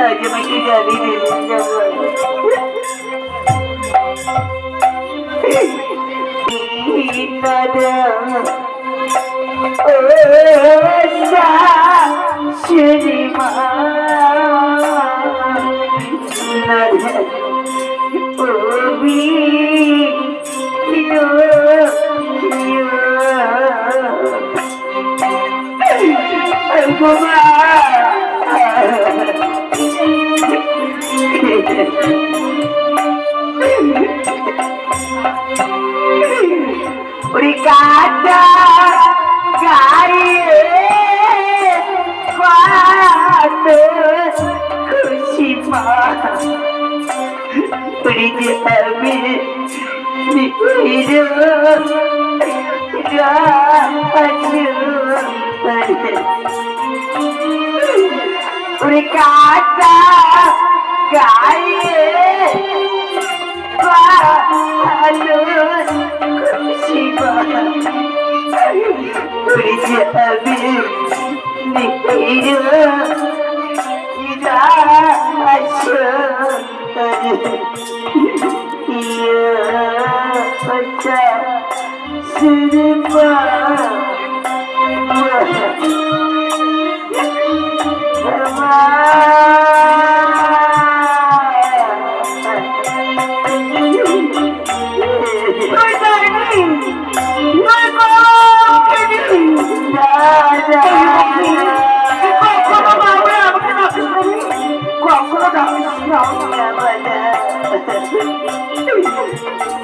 আগে আমাকে গালি দিলেন Srima Ricada gaye quando kushima Urijabi nihiru raju Ricada gaye quando Urijabi nihiru raju Iya baca serba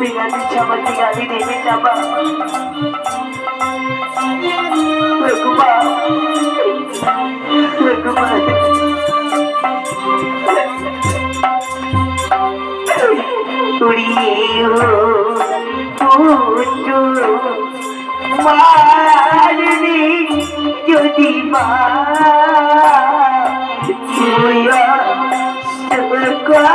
Bila dicoba tinggal di demi coba berkembang Uriu putu marni jodi ma Suya sekwa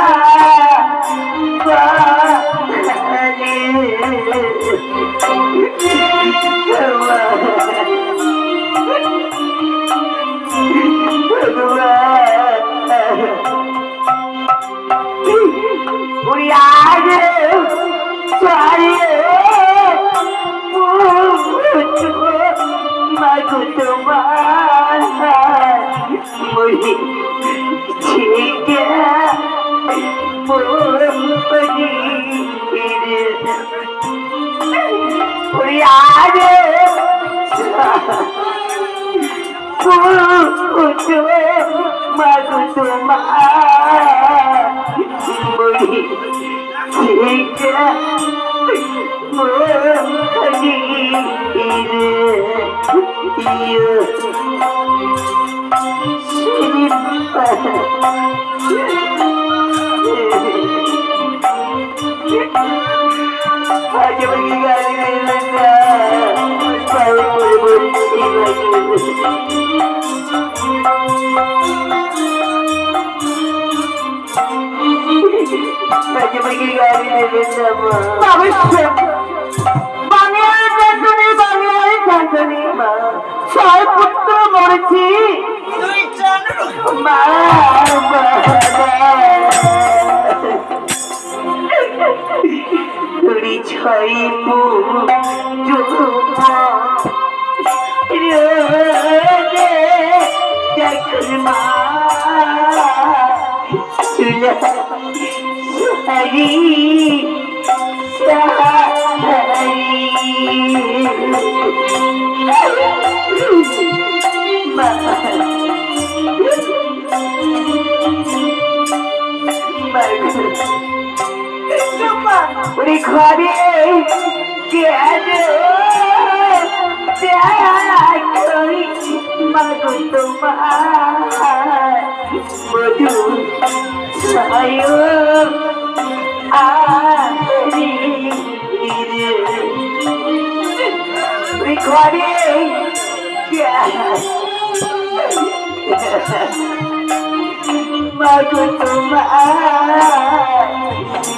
মাগো তোমার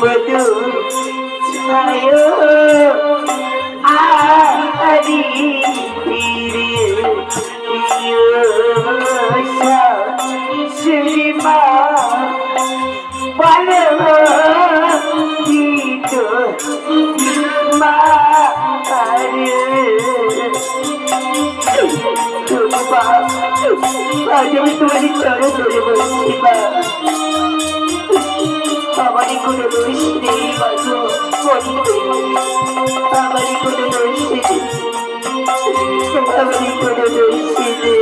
মধু ছায়ো আরি ফিরে শ্রীমা বলো গীত মা আজ আমি তোমার চরে চলে বলছি মা আমারই কোনো দোষ নেই মাগো আমারই কোনো দোষ নেই আমারই কোনো দোষ নেই